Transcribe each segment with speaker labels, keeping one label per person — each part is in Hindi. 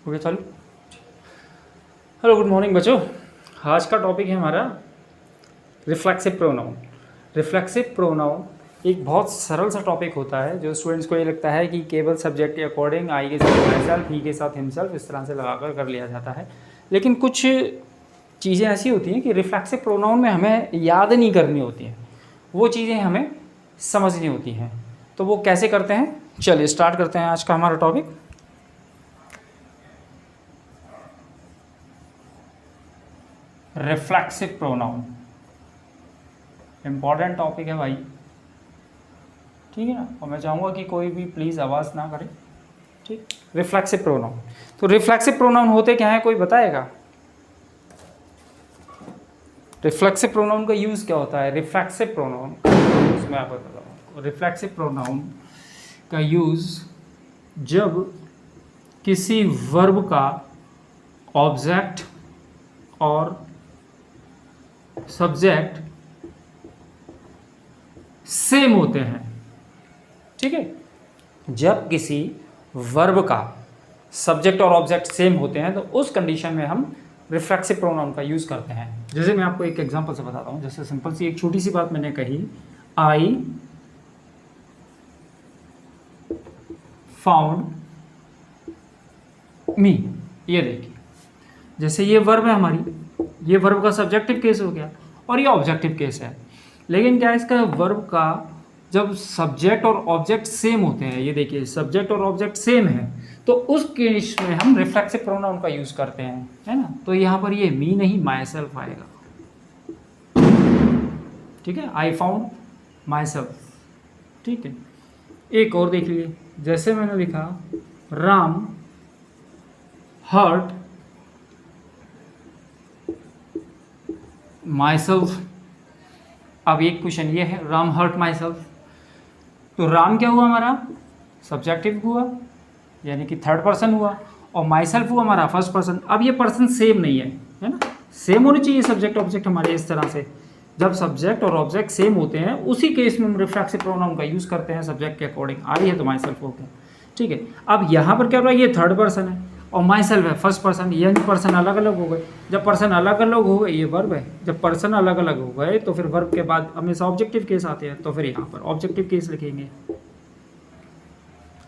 Speaker 1: हो गया चालू। हेलो गुड मॉर्निंग बच्चों। आज का टॉपिक है हमारा रिफ्लेक्सिव प्रोनाउन। रिफ्लेक्सिव प्रोनाउन एक बहुत सरल सा टॉपिक होता है जो स्टूडेंट्स को ये लगता है कि केवल सब्जेक्ट के अकॉर्डिंग आई के साथ माई सेल्फ, ही के साथ हिमसेल्फ इस तरह से लगाकर कर लिया जाता है। लेकिन कुछ चीज़ें ऐसी होती हैं कि रिफ्लेक्सिव प्रोनाउन में हमें याद नहीं करनी होती हैं, वो चीज़ें हमें समझनी होती हैं। तो वो कैसे करते हैं, चलिए स्टार्ट करते हैं आज का हमारा topic. Reflexive pronoun important topic है भाई, ठीक है ना। और मैं चाहूँगा कि कोई भी प्लीज़ आवाज़ ना करे, ठीक। रिफ्लेक्सिव प्रोनाउन, तो रिफ्लेक्सिव प्रोनाउन होते क्या है, कोई बताएगा? रिफ्लेक्सिव प्रोनाउन का यूज़ क्या होता है? रिफ्लेक्सिव प्रोनाउन मैं आपको बताता हूँ। रिफ्लेक्सिव प्रोनाउन का यूज़ जब किसी वर्ब का ऑब्जेक्ट और सब्जेक्ट सेम होते हैं, ठीक है। जब किसी वर्ब का सब्जेक्ट और ऑब्जेक्ट सेम होते हैं तो उस कंडीशन में हम रिफ्लेक्सिव प्रोनाउन का यूज़ करते हैं। जैसे मैं आपको एक एग्जांपल से बताता हूँ। जैसे सिंपल सी एक छोटी सी बात मैंने कही, आई फाउंड मी। ये देखिए, जैसे ये वर्ब है हमारी, ये वर्ब का सब्जेक्टिव केस हो गया और ये ऑब्जेक्टिव केस है। लेकिन क्या इसका वर्ब का जब सब्जेक्ट और ऑब्जेक्ट सेम होते हैं, ये देखिए सब्जेक्ट और ऑब्जेक्ट सेम है, तो उस केस में हम रिफ्लेक्सिव प्रोनाउन का यूज़ करते हैं, है ना। तो यहाँ पर ये मी नहीं माई सेल्फ आएगा, ठीक है। आई फाउंड माई सेल्फ, ठीक है। एक और देख लीजिए, जैसे मैंने लिखा राम हर्ट माई सेल्फ। अब एक क्वेश्चन ये है, राम हर्ट माई सेल्फ, तो राम क्या हुआ हमारा? सब्जेक्टिव हुआ, यानी कि थर्ड पर्सन हुआ, और माई सेल्फ हुआ हमारा फर्स्ट पर्सन। अब ये पर्सन सेम नहीं है ना। सेम होनी चाहिए सब्जेक्ट ऑब्जेक्ट हमारे। इस तरह से जब सब्जेक्ट और ऑब्जेक्ट सेम होते हैं उसी केस में हम रिफ्लेक्सिव प्रोनाउन का यूज़ करते हैं सब्जेक्ट के अकॉर्डिंग। आई है तो माई सेल्फ हो गया, ठीक है। अब यहाँ पर क्या हो रहा है, ये थर्ड पर्सन है और माई सेल्फ है फर्स्ट पर्सन, यानी पर्सन अलग अलग हो गए। जब पर्सन अलग अलग हो गए, ये वर्ब है, जब पर्सन अलग अलग हो गए तो फिर वर्ब के बाद हमेशा ऑब्जेक्टिव केस आते हैं, तो फिर यहाँ पर ऑब्जेक्टिव केस लिखेंगे।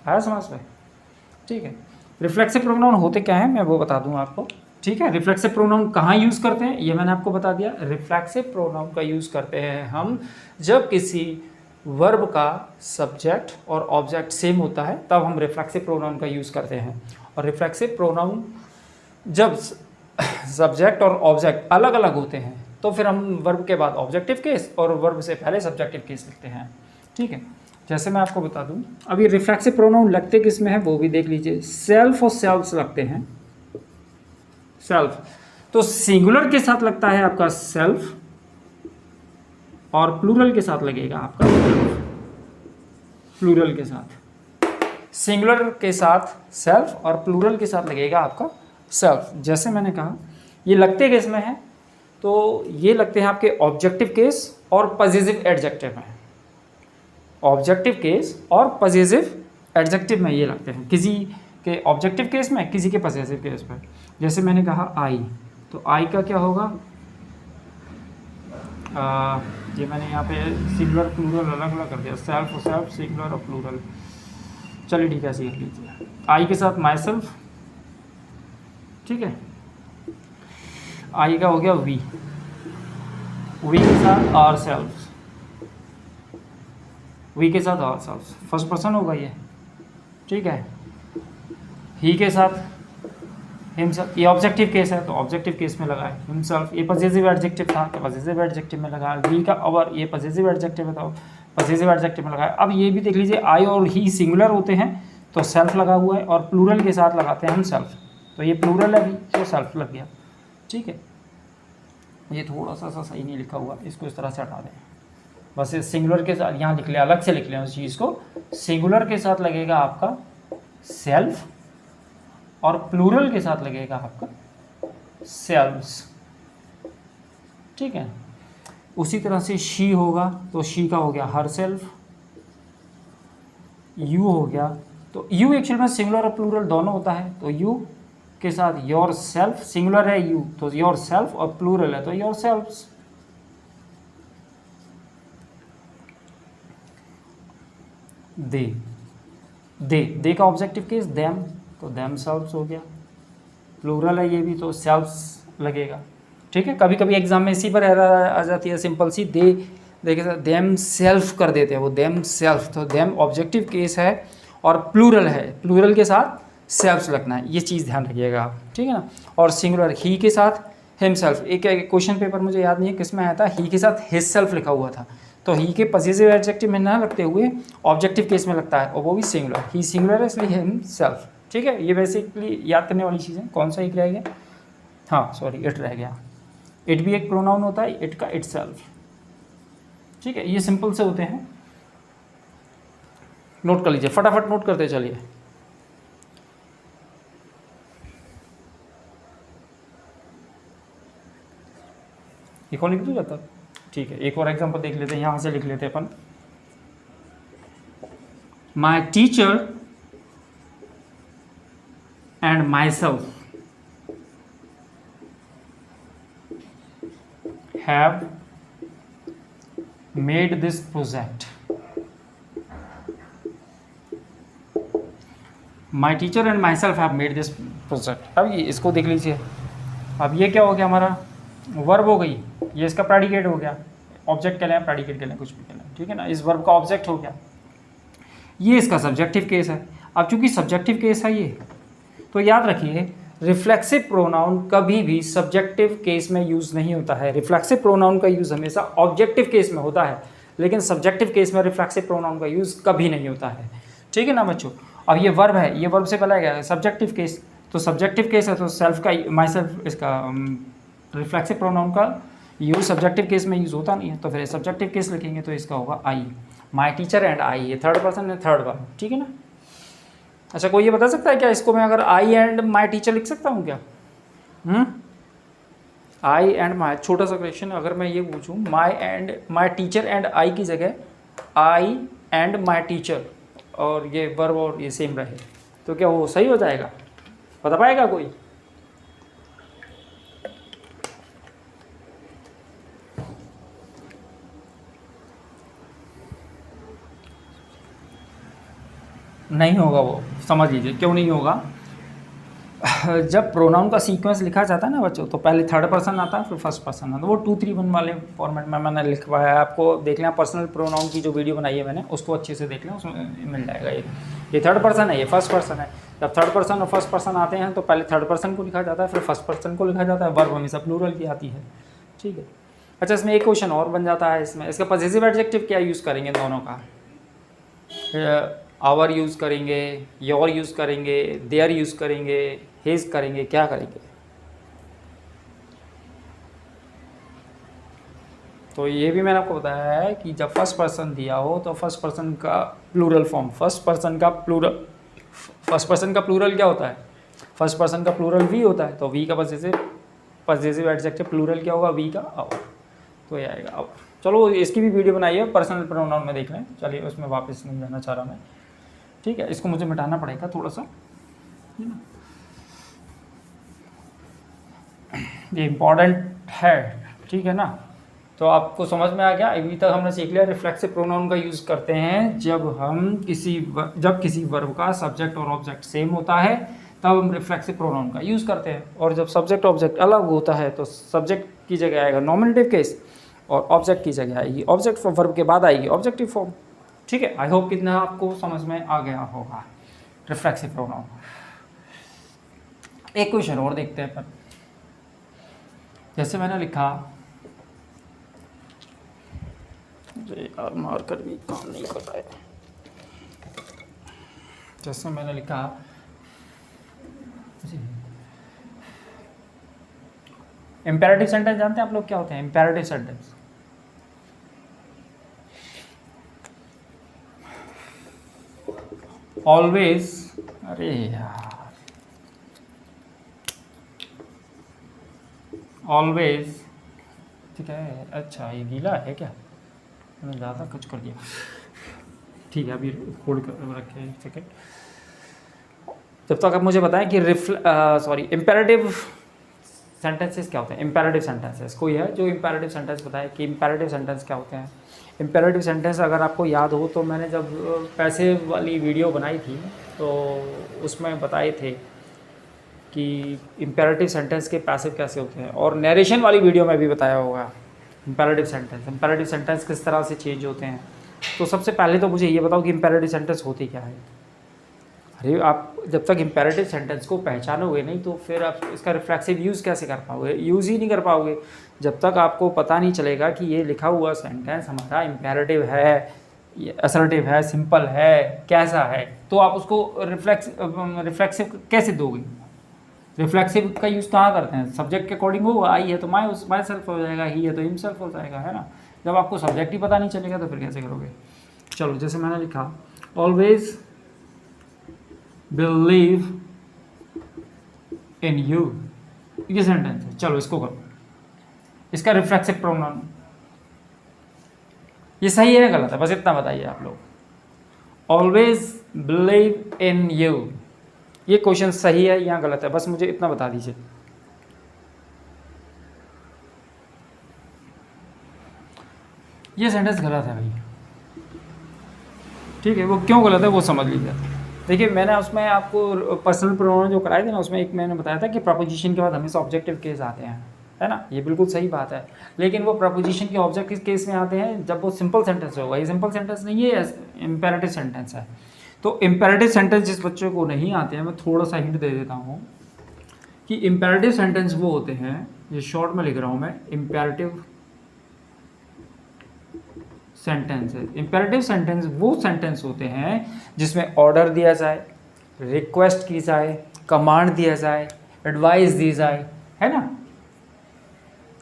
Speaker 1: आया समझ में, ठीक है। रिफ्लेक्सिव प्रोनाउन होते क्या है मैं वो बता दूँ आपको, ठीक है। रिफ्लेक्सिव प्रोनाउन कहाँ यूज़ करते हैं ये मैंने आपको बता दिया। रिफ्लेक्सिव प्रोनाउन का यूज़ करते हैं हम जब किसी वर्ब का सब्जेक्ट और ऑब्जेक्ट सेम होता है, तब हम रिफ्लेक्सिव प्रोनाउन का यूज़ करते हैं। और रिफ्लेक्सिव प्रोनाउन जब सब्जेक्ट और ऑब्जेक्ट अलग अलग होते हैं तो फिर हम वर्ब के बाद ऑब्जेक्टिव केस और वर्ब से पहले सब्जेक्टिव केस लिखते हैं, ठीक है। जैसे मैं आपको बता दूं, अभी रिफ्लेक्सिव प्रोनाउन लगते किस में है वो भी देख लीजिए। सेल्फ और सेल्फ्स लगते हैं। सेल्फ तो सिंगुलर के साथ लगता है आपका सेल्फ और प्लूरल के साथ लगेगा आपका सेल्फ। प्लूरल के साथ सिंगुलर के साथ सेल्फ और प्लूरल के साथ लगेगा आपका सेल्फ। जैसे मैंने कहा ये लगते किस में है, तो ये लगते हैं आपके ऑब्जेक्टिव केस और पजेसिव एडजेक्टिव में। ऑब्जेक्टिव केस और पजेसिव एडजेक्टिव में ये लगते हैं, किसी के ऑब्जेक्टिव केस में, किसी के पजेसिव केस में। जैसे मैंने कहा आई, तो आई का क्या होगा, ये मैंने यहाँ पे सिंगुलर प्लूरल अलग अलग कर दिया, सेल्फ और सेल्फ, सिंगुलर और प्लूरल। चलिए ठीक है, ऐसे लिख लीजिए। आई के साथ माई सेल्फ, ठीक है। आई का हो गया वी, वी के साथ आवर सेल्फ, वी के साथ आवर सेल्फ, फर्स्ट पर्सन होगा ये, ठीक है। ही के साथ हिमसेल्फ, ये ऑब्जेक्टिव केस है तो ऑब्जेक्टिव केस में लगाए। हिमसेल्फ ये पजेसिव एडजेक्टिव था तो पजेसिव एडजेक्टिव में लगाया। वी का और ये पजेसिव एडजेक्टिव है तो पजेसिव एडजेक्टिव में लगाया। अब ये भी देख लीजिए, आई और ही सिंगुलर होते हैं तो सेल्फ लगा हुआ है, और प्लूरल के साथ लगाते हैं हम सेल्फ, तो ये प्लूरल है भी तो सेल्फ लग गया, ठीक है। ये थोड़ा सा सही नहीं लिखा हुआ, इसको इस तरह से हटा दें। बस ये सिंगुलर के साथ यहाँ लिख लें, अलग से लिख लें उस चीज़ को। सिंगुलर के साथ लगेगा आपका सेल्फ और प्लूरल के साथ लगेगा आपका सेल्व्स, ठीक है। उसी तरह से शी होगा तो शी का हो गया हर सेल्फ, यू हो गया तो यू एक्चुअल में सिंगुलर और प्लूरल दोनों होता है, तो यू के साथ योर सेल्फ, सिंगुलर है यू तो योर सेल्फ, और प्लूरल है तो योर सेल्फ्स। दे का ऑब्जेक्टिव केस देम, तो देम सेल्फ्स हो गया। प्लूरल है ये भी तो सेल्फ्स लगेगा। ठीक है, कभी कभी एग्जाम में इसी पर एरर आ जाती है सिंपल सी, देखिए देम सेल्फ कर देते हैं वो, देम सेल्फ, तो देम ऑब्जेक्टिव केस है और प्लूरल है, प्लूरल के साथ सेल्फ्स लगना है, ये चीज़ ध्यान रखिएगा आप। ठीक है ना, और सिंगुलर ही के साथ हिमसेल्फ। एक क्वेश्चन पेपर मुझे याद नहीं है किस में आया था, ही के साथ हिज सेल्फ लिखा हुआ था, तो ही के पॉजिटिव एडजेक्टिव में ना लगते हुए ऑब्जेक्टिव केस में लगता है, और वो भी सिंगुलर, ही सिंगुलर है इसलिए हिम सेल्फ। ठीक है, ये बेसिकली याद करने वाली चीज़ है। कौन सा एक रह गया, हाँ सॉरी इट रह गया। इट भी एक प्रोनाउन होता है, इट का इट सेल्फ। ठीक है, ये सिंपल से होते हैं, नोट कर लीजिए, फटाफट नोट करते चलिए। एक और लिख दूँ जाता, ठीक है, एक और एग्जांपल देख लेते हैं, यहाँ से लिख लेते हैं अपन। My teacher and myself have made this project. My teacher and myself have made this project. अब ये इसको देख लीजिए, अब ये क्या हो गया हमारा, वर्ब हो गई, ये इसका प्रेडिकेट हो गया, ऑब्जेक्ट कह लें प्रेडिकेट कह लें कुछ भी कह लें। ठीक है ना, इस वर्ब का ऑब्जेक्ट हो गया, ये इसका सब्जेक्टिव केस है। अब चूंकि सब्जेक्टिव केस है ये, तो याद रखिए रिफ्लेक्सिव प्रोनाउन कभी भी सब्जेक्टिव केस में यूज़ नहीं होता है। रिफ्लेक्सिव प्रोनाउन का यूज़ हमेशा ऑब्जेक्टिव केस में होता है, लेकिन सब्जेक्टिव केस में रिफ्लेक्सिव प्रोनाउन का यूज़ कभी नहीं होता है। ठीक है ना बच्चों, अब ये वर्ब है, ये वर्ब से पहला गया है सब्जेक्टिव केस, तो सब्जेक्टिव केस है तो सेल्फ का, माई सेल्फ, इसका रिफ्लेक्सिव प्रोनाउन का यूज सब्जेक्टिव केस में यूज़ होता नहीं है, तो फिर सब्जेक्टिव केस लिखेंगे तो इसका होगा आई। माई टीचर एंड आई, ये थर्ड पर्सन है, थर्ड वन। ठीक है ना, अच्छा कोई ये बता सकता है क्या इसको मैं अगर आई एंड माई टीचर लिख सकता हूँ क्या? आई एंड माई, छोटा सा क्वेश्चन, अगर मैं ये पूछूँ माई टीचर एंड आई की जगह आई एंड माई टीचर, और ये वर्ब और ये सेम रहे, तो क्या वो सही हो जाएगा? बता पाएगा कोई? नहीं होगा वो, समझ लीजिए क्यों नहीं होगा। जब प्रोनाउन का सीक्वेंस लिखा जाता है ना बच्चों, तो पहले थर्ड पर्सन आता है फिर फर्स्ट पर्सन आता है, वो 2-3-1 वाले फॉर्मेट में मैंने लिखवाया है। आपको देख लें, पर्सनल प्रोनाउन की जो वीडियो बनाई है मैंने, उसको अच्छे से देख लें, उसमें मिल जाएगा। ये थर्ड पर्सन है, ये फर्स्ट पर्सन है। जब थर्ड पर्सन और फर्स्ट पर्सन आते हैं तो पहले थर्ड पर्सन को लिखा जाता है फिर फर्स्ट पर्सन को लिखा जाता है, वर्ब हमेशा प्लूरल की आती है। ठीक है, अच्छा इसमें एक क्वेश्चन और बन जाता है, इसमें इसका पॉजिटिव एडजेक्टिव क्या यूज़ करेंगे दोनों का? आवर यूज़ करेंगे, योर यूज़ करेंगे, देयर यूज़ करेंगे, हिज करेंगे, क्या करेंगे? तो ये भी मैंने आपको बताया है कि जब फर्स्ट पर्सन दिया हो तो फर्स्ट पर्सन का प्लूरल फॉर्म, फर्स्ट पर्सन का प्लूरल क्या होता है? फर्स्ट पर्सन का प्लूरल वी होता है, तो वी का पॉजिटिव एडजेक्टिव प्लूरल क्या होगा? वी का आवर, तो ये आएगा आवर। चलो इसकी भी वीडियो बनाई है, पर्सनल प्रोनाउन में देख लें। चलिए उसमें वापस नहीं जाना चाह रहा मैं। ठीक है, इसको मुझे मिटाना पड़ेगा थोड़ा सा, है ना, ये इम्पॉर्टेंट है। ठीक है ना, तो आपको समझ में आ गया। अभी तक हमने सीख लिया रिफ्लेक्सिव प्रोनाउन का यूज़ करते हैं जब किसी वर्ब का सब्जेक्ट और ऑब्जेक्ट सेम होता है, तब हम रिफ्लेक्सिव प्रोनाउन का यूज़ करते हैं। और जब सब्जेक्ट ऑब्जेक्ट अलग होता है तो सब्जेक्ट की जगह आएगा नॉमिनेटिव केस और ऑब्जेक्ट की जगह आएगी ऑब्जेक्ट, वर्ब के बाद आएगी ऑब्जेक्टिव फॉर्म। ठीक है, आई होप कितना आपको समझ में आ गया होगा रिफ्लेक्सिव प्रोनाउन। एक क्वेश्चन और देखते हैं अपन, जैसे मैंने लिखा, यार मार्कर भी काम नहीं कर रहा है। जैसे मैंने लिखा इम्पेरेटिव सेंटेंस, जानते हैं आप लोग क्या होते हैं इम्पेरेटिव सेंटेंस? ऑलवेज, अरे यार, ऑलवेज, ठीक है, अच्छा ये गीला है क्या? मैंने ज़्यादा कुछ कर दिया। ठीक है, अभी होल्ड कर रखे एक सेकेंड। जब तक आप मुझे बताएं कि इम्पेरेटिव सेंटेंसेस क्या होते हैं। इम्पेरेटिव सेंटेंसेस कोई है जो इम्पेरेटिव सेंटेंस बताए कि इम्पेरेटिव सेंटेंस क्या होते हैं। इम्पेरेटिव सेंटेंस अगर आपको याद हो तो मैंने जब पैसे वाली वीडियो बनाई थी तो उसमें बताए थे कि इम्पेरेटिव सेंटेंस के पैसिव कैसे होते हैं, और नरेशन वाली वीडियो में भी बताया होगा इम्पेरेटिव सेंटेंस किस तरह से चेंज होते हैं। तो सबसे पहले तो मुझे ये बताओ कि इम्पेरेटिव सेंटेंस होती क्या है। अरे आप जब तक इम्पेरेटिव सेंटेंस को पहचानोगे नहीं तो फिर आप इसका रिफ्लेक्सिव यूज़ कैसे कर पाओगे, यूज़ ही नहीं कर पाओगे जब तक आपको पता नहीं चलेगा कि ये लिखा हुआ सेंटेंस हमारा इम्पेरेटिव है, असर्टिव है, सिंपल है, कैसा है, तो आप उसको रिफ्लेक्सिव कैसे दोगे। रिफ्लेक्सिव का यूज़ कहाँ करते हैं, सब्जेक्ट के अकॉर्डिंग हो, आई है तो माई सेल्फ हो जाएगा, ही है तो हिम सेल्फ हो जाएगा, है ना। जब आपको सब्जेक्ट ही पता नहीं चलेगा तो फिर कैसे करोगे। चलो जैसे मैंने लिखा ऑलवेज बिलीव इन यू, ये सेंटेंस है। चलो इसको करो, इसका रिफ्लेक्सिव प्रोनाउन ये सही है गलत है, बस इतना बताइए आप लोग। ऑलवेज बिलीव इन यू, ये क्वेश्चन सही है या गलत है, बस मुझे इतना बता दीजिए। ये सेंटेंस गलत है भाई, ठीक है। वो क्यों गलत है वो समझ लीजिए। देखिए मैंने उसमें आपको पर्सनल प्रोनाउन जो कराए थे ना, उसमें एक मैंने बताया था कि प्रपोजिशन के बाद हमेशा ऑब्जेक्टिव केस आते हैं, है ना। ये बिल्कुल सही बात है, लेकिन वो प्रपोजिशन के ऑब्जेक्टिव केस में आते हैं जब वो सिंपल सेंटेंस होगा। ये सिंपल सेंटेंस नहीं है, इम्पेरेटिव सेंटेंस है। तो इम्पेरेटिव सेंटेंस जिस बच्चे को नहीं आते हैं, मैं थोड़ा सा हिंट दे देता हूँ कि इम्पेरेटिव सेंटेंस वो होते हैं, ये शॉर्ट में लिख रहा हूँ मैं, इम्पेरेटिव सेंटेंस है। इम्पेरेटिव सेंटेंस वो सेंटेंस होते हैं जिसमें ऑर्डर दिया जाए, रिक्वेस्ट की जाए, कमांड दिया जाए, एडवाइस दी जाए, है ना।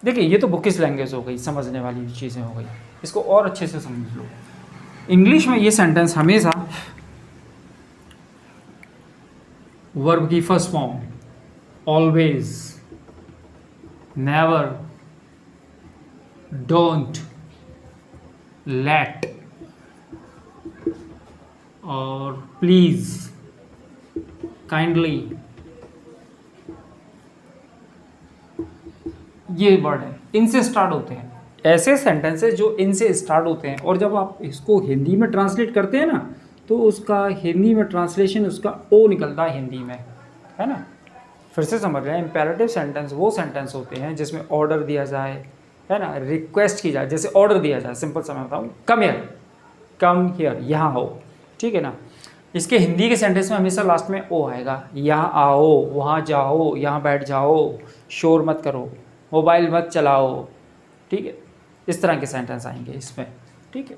Speaker 1: देखिए ये तो बुकिश लैंग्वेज हो गई, समझने वाली चीज़ें हो गई, इसको और अच्छे से समझ लो। इंग्लिश में ये सेंटेंस हमेशा वर्ब की first form, always, never, don't, let और प्लीज, काइंडली, ये वर्ड है, इनसे स्टार्ट होते हैं। ऐसे सेंटेंसेस जो इनसे स्टार्ट होते हैं, और जब आप इसको हिंदी में ट्रांसलेट करते हैं ना तो उसका हिंदी में ट्रांसलेशन उसका ओ निकलता है हिंदी में, है ना। फिर से समझ रहे हैं, इम्पेरेटिव सेंटेंस वो सेंटेंस होते हैं जिसमें ऑर्डर दिया जाए, है ना, रिक्वेस्ट की जाए। जैसे ऑर्डर दिया जाए, सिंपल सा मैं बताऊँ, कम हियर, यहाँ आओ, ठीक है ना। इसके हिंदी के सेंटेंस में हमेशा लास्ट में ओ आएगा, यहाँ आओ, वहाँ जाओ, यहाँ बैठ जाओ, शोर मत करो, मोबाइल मत चलाओ, ठीक है। इस तरह के सेंटेंस आएंगे इसमें, ठीक है।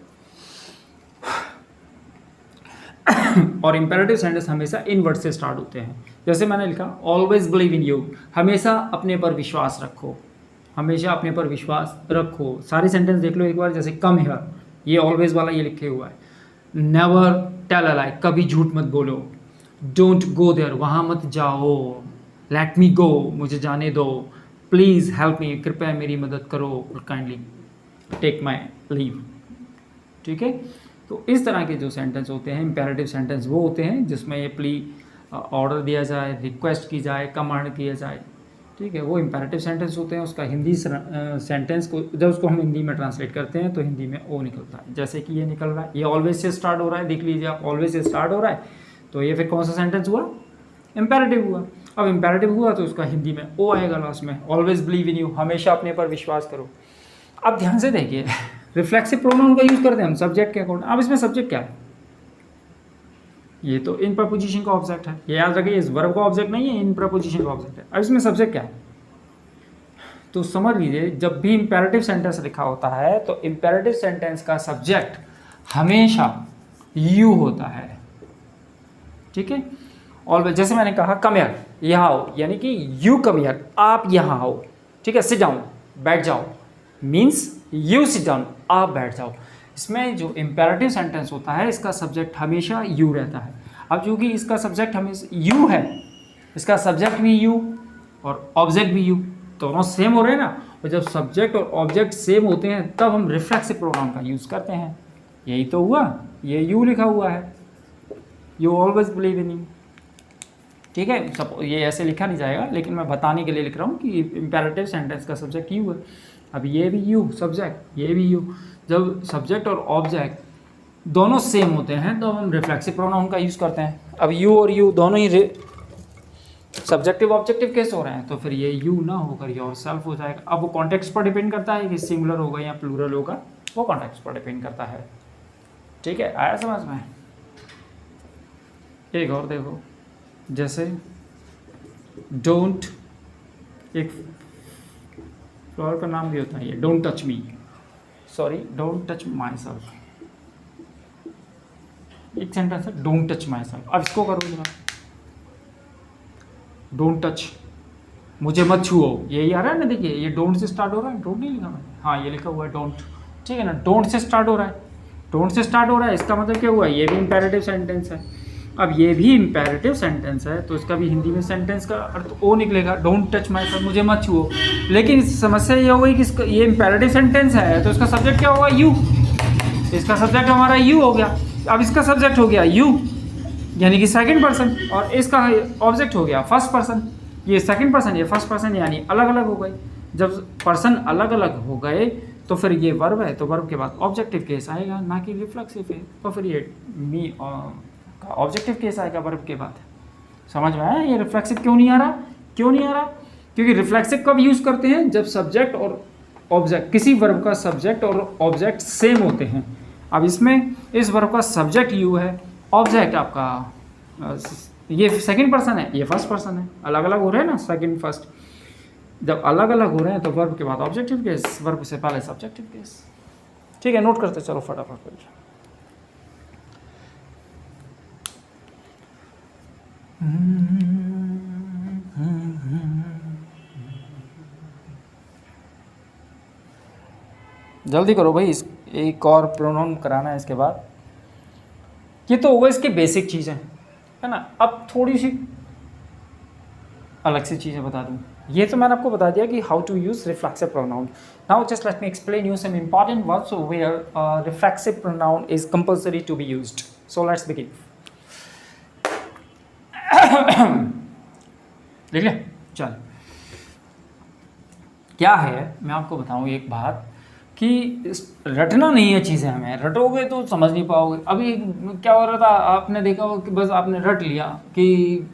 Speaker 1: और इम्पेरेटिव सेंटेंस हमेशा इन वर्ड से स्टार्ट होते हैं। जैसे मैंने लिखा ऑलवेज बिलीव इन यू, हमेशा अपने पर विश्वास रखो, हमेशा अपने पर विश्वास रखो। सारे सेंटेंस देख लो एक बार। जैसे कम हियर, ये ऑलवेज वाला ये लिखे हुआ है। नेवर टेल अ लाई, कभी झूठ मत बोलो। डोंट गो देयर, वहाँ मत जाओ। लेट मी गो, मुझे जाने दो। प्लीज़ हेल्प मी, कृपया मेरी मदद करो। और काइंडली टेक माई लीव, ठीक है। तो इस तरह के जो सेंटेंस होते हैं इम्पेरेटिव सेंटेंस वो होते हैं जिसमें ये प्ली ऑर्डर दिया जाए, रिक्वेस्ट की जाए, कमांड किया जाए, ठीक है। वो इम्पेरेटिव सेंटेंस होते हैं। उसका हिंदी सेंटेंस को जब उसको हम हिंदी में ट्रांसलेट करते हैं तो हिंदी में ओ निकलता है। जैसे कि ये निकल रहा है, ये ऑलवेज से स्टार्ट हो रहा है, देख लीजिए आप, ऑलवेज से स्टार्ट हो रहा है, तो ये फिर कौन सा सेंटेंस हुआ, इम्पेरेटिव हुआ। अब इम्पेरेटिव हुआ तो उसका हिंदी में ओ आएगा लास्ट में। ऑलवेज बिलीव इन यू, हमेशा अपने पर विश्वास करो। अब ध्यान से देखिए, रिफ्लेक्सिव प्रोनाउन का यूज़ करते हैं हम सब्जेक्ट के अकॉर्डिंग। अब इसमें सब्जेक्ट क्या है, ये तो इन प्रपोजिशन का ऑब्जेक्ट है, ये याद रखिए, इस वर्ब का ऑब्जेक्ट नहीं है, इन प्रपोजिशन का ऑब्जेक्ट है। अब इसमें सब्जेक्ट क्या है, तो समझ लीजिए जब भी इम्पेरेटिव सेंटेंस लिखा होता है तो इम्पेरेटिव सेंटेंस का सब्जेक्ट हमेशा यू होता है, ठीक है। और जैसे मैंने कहा कम हियर, यहाँ आओ, यानी कि यू कम हियर, आप यहाँ आओ, ठीक है। सिट डाउन, बैठ जाओ, मीन्स यू सिट डाउन, आप बैठ जाओ। इसमें जो इम्पेरेटिव सेंटेंस होता है इसका सब्जेक्ट हमेशा यू रहता है। अब चूँकि इसका सब्जेक्ट हमेशा यू है, इसका सब्जेक्ट भी यू और ऑब्जेक्ट भी यू, दोनों सेम हो रहे हैं ना। और जब सब्जेक्ट और ऑब्जेक्ट सेम होते हैं तब हम रिफ्लेक्सिव प्रोनाउन का यूज़ करते हैं। यही तो हुआ, ये यू लिखा हुआ है, you always believe in you, ठीक है। सब ये ऐसे लिखा नहीं जाएगा, लेकिन मैं बताने के लिए लिख रहा हूँ कि इम्पेरेटिव सेंटेंस का सब्जेक्ट यू है। अब ये भी यू सब्जेक्ट, ये भी यू। जब सब्जेक्ट और ऑब्जेक्ट दोनों सेम होते हैं तो हम रिफ्लेक्सिव प्रोनाउन का यूज़ करते हैं। अब यू और यू दोनों ही सब्जेक्टिव ऑब्जेक्टिव केस हो रहे हैं, तो फिर ये यू ना होकर योर सेल्फ हो जाएगा। अब वो कॉन्टेक्स्ट पर डिपेंड करता है कि सिंगुलर होगा या प्लूरल होगा, वो कॉन्टेक्स्ट पर डिपेंड करता है। ठीक है, आया समझ में? एक और देखो, जैसे डोंट, एक फ्लावर का नाम भी होता है ये, don't touch me, sorry don't touch my self. एक सेंटेंस है डोंट टच माई सेल्फ। अब इसको करो जरा, डोंट टच, मुझे मत छुओ, यही आ रहा है ना। देखिए ये डोंट से स्टार्ट हो रहा है, डोंट नहीं लिखा मैंने, हाँ ये लिखा हुआ है डोंट। ठीक है ना, डोंट से स्टार्ट हो रहा है, डोंट से स्टार्ट हो रहा है, इसका मतलब क्या हुआ, ये भी इम्पेरेटिव सेंटेंस है। अब ये भी इम्पेरेटिव सेंटेंस है तो इसका भी हिंदी में सेंटेंस का अर्थ ओ निकलेगा, डोंट टच माई सेल्फ, मुझे मत छुओ। लेकिन इस समस्या ये हो गई कि ये इम्पेरेटिव सेंटेंस है तो इसका सब्जेक्ट क्या होगा, यू। इसका सब्जेक्ट हमारा यू हो गया। अब इसका सब्जेक्ट हो गया यू, यानी कि सेकंड पर्सन, और इसका ऑब्जेक्ट हो गया फर्स्ट पर्सन। ये सेकंड पर्सन, ये फर्स्ट पर्सन, यानी अलग अलग हो गए। जब पर्सन अलग अलग हो गए तो फिर ये वर्ब है, तो वर्ब के बाद ऑब्जेक्टिव केस आएगा, ना कि रिफ्लेक्सिव है। तो फिर ये मी का ऑब्जेक्टिव केस आएगा वर्ब के बाद। समझ में आया? ये रिफ्लेक्सिव क्यों नहीं आ रहा? क्यों नहीं आ रहा? क्योंकि रिफ्लेक्सिव कब यूज़ करते हैं, जब सब्जेक्ट और ऑब्जेक्ट, किसी वर्ब का सब्जेक्ट और ऑब्जेक्ट सेम होते हैं। अब इसमें इस वर्ब का सब्जेक्ट यू है, ऑब्जेक्ट आपका ये सेकंड पर्सन है, ये फर्स्ट पर्सन है, अलग अलग हो रहे हैं ना सेकंड फर्स्ट। जब अलग अलग हो रहे हैं तो वर्ब के बाद ऑब्जेक्टिव केस, वर्ब से पहले सब्जेक्टिव केस। ठीक है, नोट करते चलो फटाफट। जल्दी करो भाई, इस एक और प्रोनाउन कराना है इसके बाद। ये तो होगा इसके बेसिक चीज़ें, है ना। अब थोड़ी सी अलग सी चीज़ें बता दूँ। ये तो मैंने आपको बता दिया कि how to use reflexive pronoun. Now just let me explain you some important words where reflexive pronoun is compulsory to be used. So let's begin. देख लिया, चल क्या है, मैं आपको बताऊँ एक बात कि रटना नहीं है चीज़ें, हमें रटोगे तो समझ नहीं पाओगे। अभी क्या हो रहा था, आपने देखा हो कि बस आपने रट लिया कि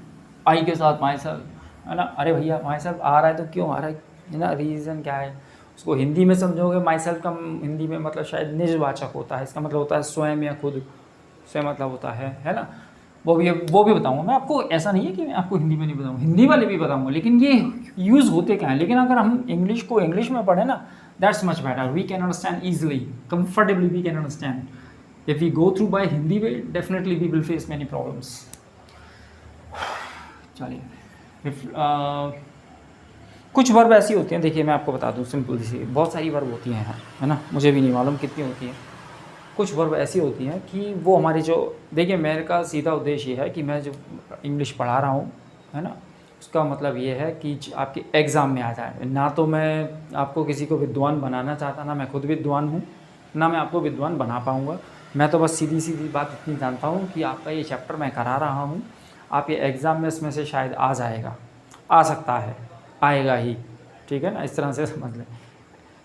Speaker 1: आई के साथ माई सेल्फ, है ना। अरे भैया माई सेल्फ आ रहा है तो क्यों आ रहा है ना, रीज़न क्या है, उसको हिंदी में समझोगे। माई सेल्फ का हिंदी में मतलब शायद निजवाचक होता है, इसका मतलब होता है स्वयं या खुद से मतलब होता है ना। वो भी बताऊँगा मैं आपको। ऐसा नहीं है कि मैं आपको हिंदी में नहीं बताऊँगा, हिंदी वाले भी बताऊँगा, लेकिन ये यूज़ होते क्या हैं। लेकिन अगर हम इंग्लिश को इंग्लिश में पढ़ें ना, that's much better, we can understand easily, comfortably we can understand. If we go through by Hindi way, definitely we will face many problems. चलिए, कुछ वर्ब ऐसी होती हैं, देखिए मैं आपको बता दूं सिंपल सी, बहुत सारी वर्ब होती हैं यार, है ना, मुझे भी नहीं मालूम कितनी होती हैं। कुछ वर्ब ऐसी होती हैं कि वो हमारी जो, देखिए मेरे का सीधा उद्देश्य ये है कि मैं जो इंग्लिश पढ़ा रहा हूँ, है ना, उसका मतलब ये है कि आपके एग्ज़ाम में आ जाए। ना तो मैं आपको किसी को विद्वान बनाना चाहता, ना मैं खुद विद्वान हूँ, ना मैं आपको विद्वान बना पाऊँगा। मैं तो बस सीधी सीधी बात इतनी जानता हूँ कि आपका ये चैप्टर मैं करा रहा हूँ, आप ये एग्ज़ाम में इसमें से शायद आ जाएगा, आ सकता है, आएगा ही, ठीक है ना, इस तरह से समझ लें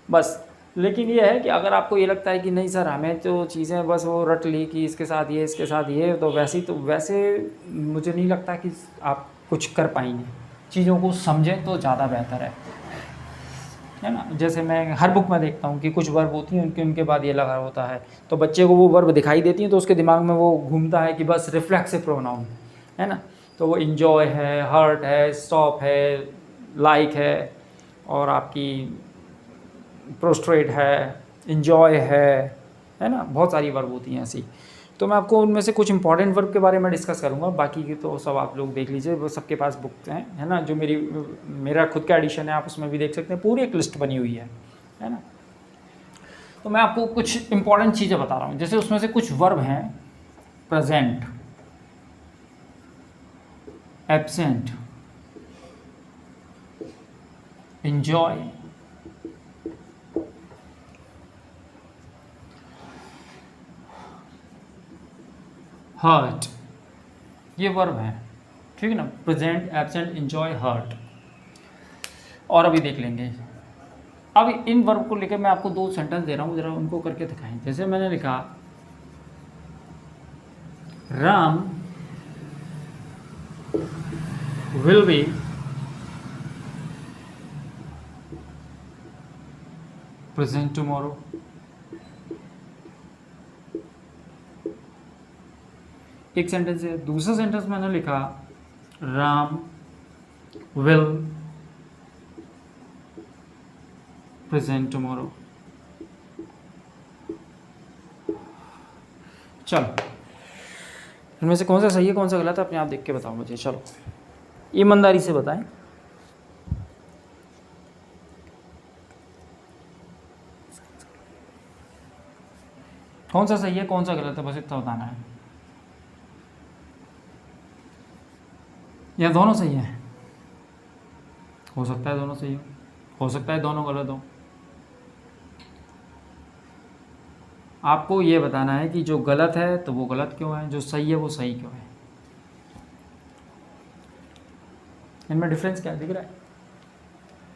Speaker 1: बस। लेकिन ये है कि अगर आपको ये लगता है कि नहीं सर हमें तो चीज़ें बस वो रट ली कि इसके साथ ये इसके साथ ये, तो वैसे मुझे नहीं लगता कि आप कुछ कर पाएंगे। चीज़ों को समझें तो ज़्यादा बेहतर है ना। जैसे मैं हर बुक में देखता हूँ कि कुछ वर्ब होती हैं उनके बाद ये लगा होता है, तो बच्चे को वो वर्ब दिखाई देती हैं तो उसके दिमाग में वो घूमता है कि बस रिफ्लेक्सिव प्रोनाउन है ना। तो वो इन्जॉय है, हर्ट है, स्टॉप है, लाइक है, और आपकी प्रोस्ट्रेट है, इन्जॉय है ना, बहुत सारी वर्ब होती हैं ऐसी। तो मैं आपको उनमें से कुछ इंपॉर्टेंट वर्ब के बारे में डिस्कस करूंगा, बाकी की तो सब आप लोग देख लीजिए, वो सबके पास बुक हैं, है ना। जो मेरा खुद का एडिशन है, आप उसमें भी देख सकते हैं, पूरी एक लिस्ट बनी हुई है ना। तो मैं आपको कुछ इंपॉर्टेंट चीज़ें बता रहा हूँ, जैसे उसमें से कुछ वर्ब हैं, प्रेजेंट, एब्सेंट, एंजॉय, हर्ट, ये वर्ब हैं, ठीक है ना, प्रेजेंट, एब्सेंट, एंजॉय, हर्ट। और अभी देख लेंगे। अब इन वर्ब को लेकर मैं आपको 2 सेंटेंस दे रहा हूँ, जरा उनको करके दिखाएं। जैसे मैंने लिखा Ram will be present tomorrow. एक सेंटेंस है। दूसरा सेंटेंस मैंने लिखा राम विल प्रेजेंट टुमारो। चलो, इनमें से कौन सा सही है कौन सा गलत है अपने आप देख के बताओ मुझे। चलो ईमानदारी से बताएं। कौन सा सही है कौन सा गलत है, बस इतना बताना है। या दोनों सही है? हो सकता है दोनों सही हो सकता है दोनों गलत हो। आपको ये बताना है कि जो गलत है तो वो गलत क्यों है, जो सही है वो सही क्यों है। इनमें डिफरेंस क्या दिख रहा है?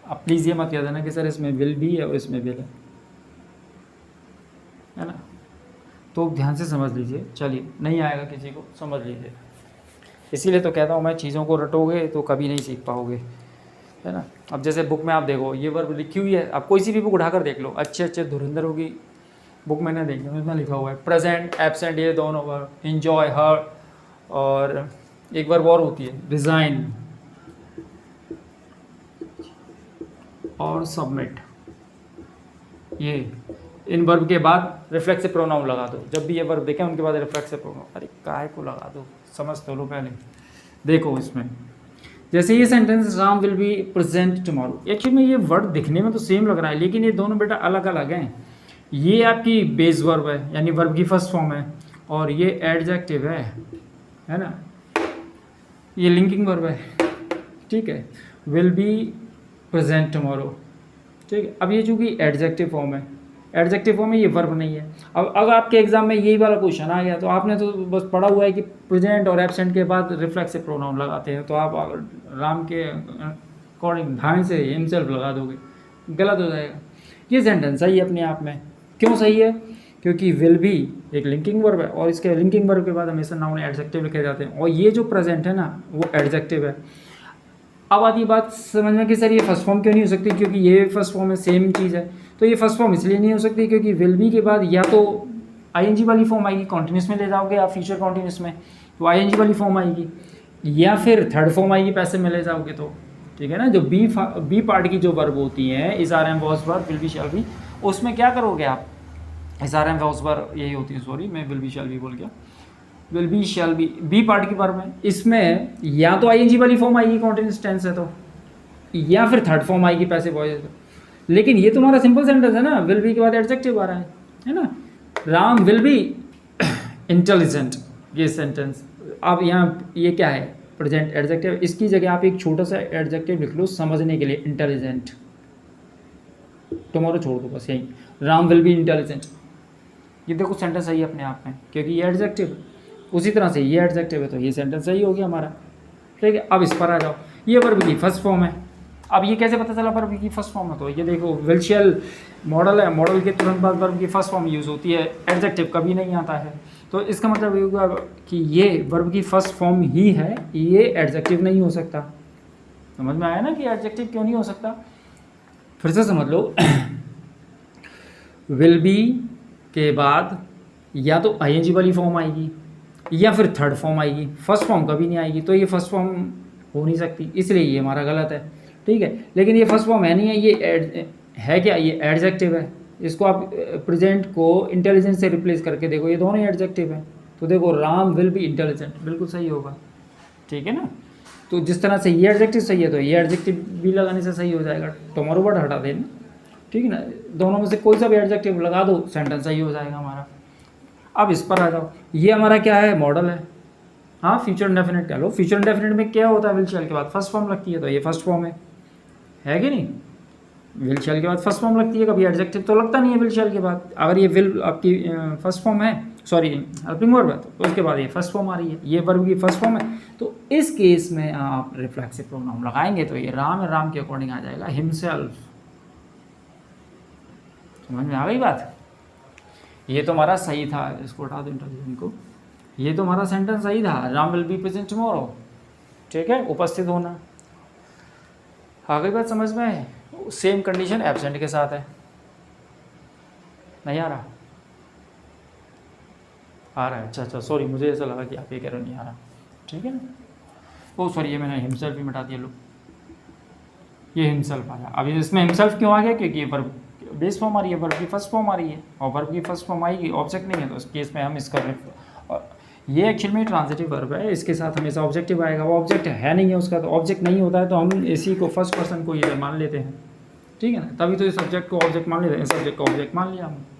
Speaker 1: आप प्लीज़ ये मत कह देना कि सर इसमें विल भी है और इसमें विल है ना। तो ध्यान से समझ लीजिए। चलिए, नहीं आएगा किसी को, समझ लीजिए। इसीलिए तो कहता हूँ मैं, चीज़ों को रटोगे तो कभी नहीं सीख पाओगे, है ना। अब जैसे बुक में आप देखो, ये वर्ब लिखी हुई है, आप कोई सी भी बुक उठाकर देख लो, अच्छे धुरंधरों की बुक मैंने देखी, उसमें लिखा हुआ है प्रेजेंट, एब्सेंट, ये दोनों वर्ब, एंजॉय, हर्ट, और एक वर्ब और होती है रिज़ाइन और सबमिट। ये इन वर्ब के बाद रिफ्लेक्सिव प्रोनाउन लगा दो। जब भी ये वर्ब देखें उनके बाद रिफ्लेक्सिव प्रोनाउन। अरे काय को लगा दो, समझ तो लो पहले। देखो इसमें जैसे ये sentence Ram will be present tomorrow, actually में ये वर्ड दिखने में तो सेम लग रहा है, लेकिन ये दोनों बेटा अलग अलग हैं। ये आपकी बेस वर्ब है, यानी वर्ब की फर्स्ट फॉर्म है, और ये एडजेक्टिव है ना। ये लिंकिंग वर्ब है, ठीक है, विल बी प्रेजेंट टुमारो, ठीक है। अब ये चूँकि एडजेक्टिव फॉर्म है, एडजेक्टिव फॉर्म में ये वर्ब नहीं है। अब अगर आपके एग्जाम में यही वाला क्वेश्चन आ गया तो आपने तो बस पढ़ा हुआ है कि प्रेजेंट और एब्सेंट के बाद रिफ्लेक्सिव प्रोनाउन लगाते हैं, तो आप राम के अकॉर्डिंग ढाई से हिमसेल्फ लगा दोगे, गलत हो जाएगा। ये सेंटेंस सही है अपने आप में। क्यों सही है? क्योंकि विल भी एक लिंकिंग वर्ब है, और इसके लिंकिंग वर्ब के बाद हमेशा नाउन एडजेक्टिव लिखे जाते हैं, और ये जो प्रेजेंट है ना वो एडजेक्टिव है। अब आती बात समझ में कि सर ये फर्स्ट फॉर्म क्यों नहीं हो सकती, क्योंकि ये फर्स्ट फॉर्म है, सेम चीज़ है। तो ये फर्स्ट फॉर्म इसलिए नहीं हो सकती क्योंकि विल बी के बाद या तो आईएनजी वाली फॉर्म आएगी, कॉन्टिन्यूस में ले जाओगे आप फ्यूचर कॉन्टिन्यूस में तो आईएनजी वाली फॉर्म आएगी, या फिर थर्ड फॉर्म आएगी पैसिव में ले जाओगे तो, ठीक है ना। जो बी पार्ट की जो वर्ब होती हैं, is are am was verb, will be shall be, उसमें क्या करोगे आप, is are am was verb यही होती है, सॉरी मैं विल बी शैल बी बोल गया, will be shall be be part की वर्ब है। इसमें या तो आईएनजी वाली फॉर्म आएगी कॉन्टिन्यूस टेंस है तो, या फिर थर्ड फॉर्म आएगी पैसिव वॉइस। लेकिन ये तुम्हारा सिंपल सेंटेंस है ना, विल बी के बाद एडजेक्टिव आ रहा है ना। राम विल बी इंटेलिजेंट, ये सेंटेंस। अब यहाँ ये क्या है, प्रेजेंट एडजेक्टिव, इसकी जगह आप एक छोटा सा एडजेक्टिव लिख लो समझने के लिए, इंटेलिजेंट। टुमारो छोड़ दो बस यही, राम विल बी इंटेलिजेंट। ये देखो सेंटेंस सही है अपने आप में, क्योंकि ये एडजेक्टिव, उसी तरह से ये एडजेक्टिव है तो ये सेंटेंस सही हो गया हमारा, ठीक है। अब इस पर आ जाओ, ये वर्ब की फर्स्ट फॉर्म है। अब ये कैसे पता चला वर्ब की फर्स्ट फॉर्म है, तो ये देखो विल शैल मॉडल है, मॉडल के तुरंत बाद वर्ब की फर्स्ट फॉर्म यूज़ होती है, एडजेक्टिव कभी नहीं आता है। तो इसका मतलब ये होगा कि ये वर्ब की फर्स्ट फॉर्म ही है, ये एडजेक्टिव नहीं हो सकता। समझ में आया ना कि एडजेक्टिव क्यों नहीं हो सकता। फिर से समझ लो, विल बी के बाद या तो आईएनजी वाली फॉर्म आएगी या फिर थर्ड फॉर्म आएगी, फर्स्ट फॉर्म कभी नहीं आएगी, तो ये फर्स्ट फॉर्म हो नहीं सकती, इसलिए ये हमारा गलत है, ठीक है। लेकिन ये फर्स्ट फॉर्म है नहीं है, ये है क्या, ये एडजेक्टिव है। इसको आप प्रेजेंट को इंटेलिजेंट से रिप्लेस करके देखो, ये दोनों एडजेक्टिव है, तो देखो राम विल बी इंटेलिजेंट, बिल्कुल सही होगा, ठीक है ना। तो जिस तरह से ये एडजेक्टिव सही है तो ये एडजेक्टिव भी लगाने से सही हो जाएगा, टुमारो वर्ड हटा देना, ठीक है ना। दोनों में से कोई सा भी एडजेक्टिव लगा दो, सेंटेंस सही हो जाएगा हमारा। अब इस पर आ जाओ, ये हमारा क्या है, मॉडल है, हाँ फ्यूचर इंडेफिनिट कह लो। फ्यूचर इंडेफिनिट में क्या होता है, विल शैल के बाद फर्स्ट फॉर्म लगती है, तो ये फर्स्ट फॉर्म है कि नहीं। विल शैल के बाद फर्स्ट फॉर्म लगती है, कभी एडजेक्टिव तो लगता नहीं है विल शैल के बाद। अगर ये विल आपकी फर्स्ट फॉर्म है सॉरी हेल्पिंग वर्ब है, तो उसके बाद ये फर्स्ट फॉर्म आ रही है, ये वर्ब की फर्स्ट फॉर्म है। तो इस केस में आप रिफ्लेक्सिव प्रोनाउन लगाएंगे तो ये राम है, राम के अकॉर्डिंग आ जाएगा हिमसेल्फ। समझ में आ गई बात? ये तो हमारा सही था, इसको हटा दो इंटरजेक्शन को। ये तो हमारा सेंटेंस सही था, Ram will be present tomorrow, ठीक है, उपस्थित होना। आ गई बात समझ में? सेम कंडीशन एब्सेंट के साथ है। नहीं आ रहा? आ रहा है, अच्छा, सॉरी, मुझे ऐसा लगा कि आप ये कह रहे हो नहीं आ रहा, ठीक है ना। ओ सॉरी, ये मैंने हिमसेल्फ ही मिटा दिया, लो ये हिमसेल्फ आया। अब इसमें हिमसेल्फ क्यों आ गया? क्योंकि ये वर्ब बेस फॉर्म आ रही है, वर्ब की फर्स्ट फॉर्म आ रही है, और वर्ब की फर्स्ट फॉर्म आएगी, ऑब्जेक्ट नहीं है, तो उस केस में हम इसका ये एक्चुअल में ट्रांजिटिव वर्ब है, इसके साथ हमेशा ऑब्जेक्टिव आएगा। वो ऑब्जेक्ट है नहीं है उसका, तो ऑब्जेक्ट नहीं होता है तो हम इसी को फर्स्ट पर्सन को ये मान लेते हैं, ठीक है ना। तभी तो इस सब्जेक्ट को ऑब्जेक्ट मान लेते हैं, सब्जेक्ट को ऑब्जेक्ट मान लिया हमने।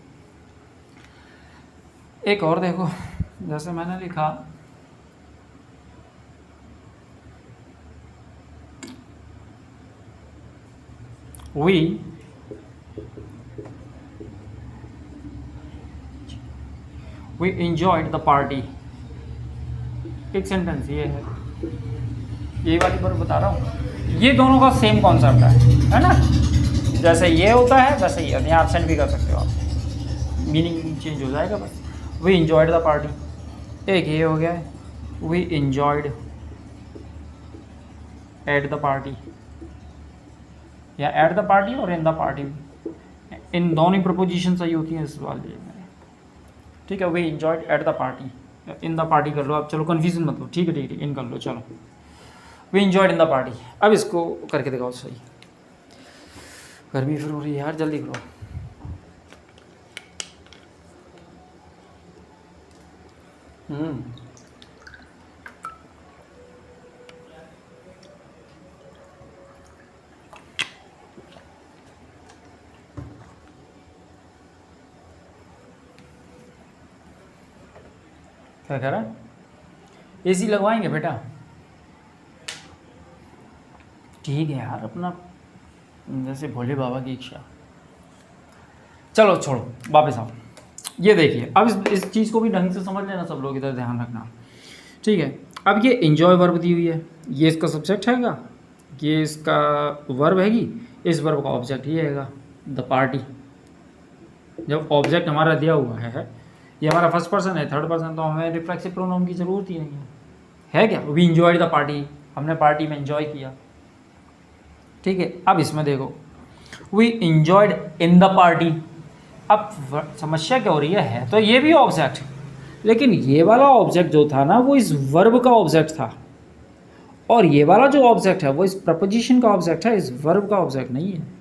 Speaker 1: एक और देखो, जैसे मैंने लिखा we enjoyed the party। एक सेंटेंस ये है, ये वाली बार बता रहा हूँ, ये दोनों का सेम कॉन्सेप्ट है ना। जैसे ये होता है वैसे ही यहाँ एब्सेंट भी कर सकते हो आप, मीनिंग चेंज हो जाएगा बस। वी इंजॉयड द पार्टी, एक ये हो गया है, we enjoyed at the party, या एट द पार्टी और इन द पार्टी, इन दोनों प्रपोजिशन सही होती हैं इस वाले में, ठीक है। We enjoyed at the party, in the party कर लो आप, चलो कन्फ्यूजन मत लो, ठीक है ठीक है, इन कर लो, चलो we enjoyed in the party. अब इसको करके दिखाओ सही, गर्मी फिर हो रही है यार, जल्दी करो। क्या कह रहा है? एसी लगवाएंगे बेटा? ठीक है यार, अपना जैसे भोले बाबा की इच्छा। चलो छोड़ो, वापस आओ। ये देखिए, अब इस चीज़ को भी ढंग से समझ लेना सब लोग, इधर ध्यान रखना, ठीक है। अब ये इंजॉय वर्ब दी हुई है, ये इसका सब्जेक्ट हैगा, ये इसका वर्ब हैगी, इस वर्ब का ऑब्जेक्ट ये हैगा द पार्टी। जब ऑब्जेक्ट हमारा दिया हुआ है, ये हमारा फर्स्ट पर्सन है, थर्ड पर्सन, तो हमें रिफ्लेक्सिव प्रोनाउन की ज़रूरत ही नहीं है क्या? वी इंजॉयड द पार्टी, हमने पार्टी में इंजॉय किया, ठीक है। अब इसमें देखो, we enjoyed in the party. अब समस्या क्या हो रही है तो ये भी ऑब्जेक्ट, लेकिन ये वाला ऑब्जेक्ट जो था ना वो इस वर्ब का ऑब्जेक्ट था, और ये वाला जो ऑब्जेक्ट है वो इस प्रपोजिशन का ऑब्जेक्ट है, इस वर्ब का ऑब्जेक्ट नहीं है।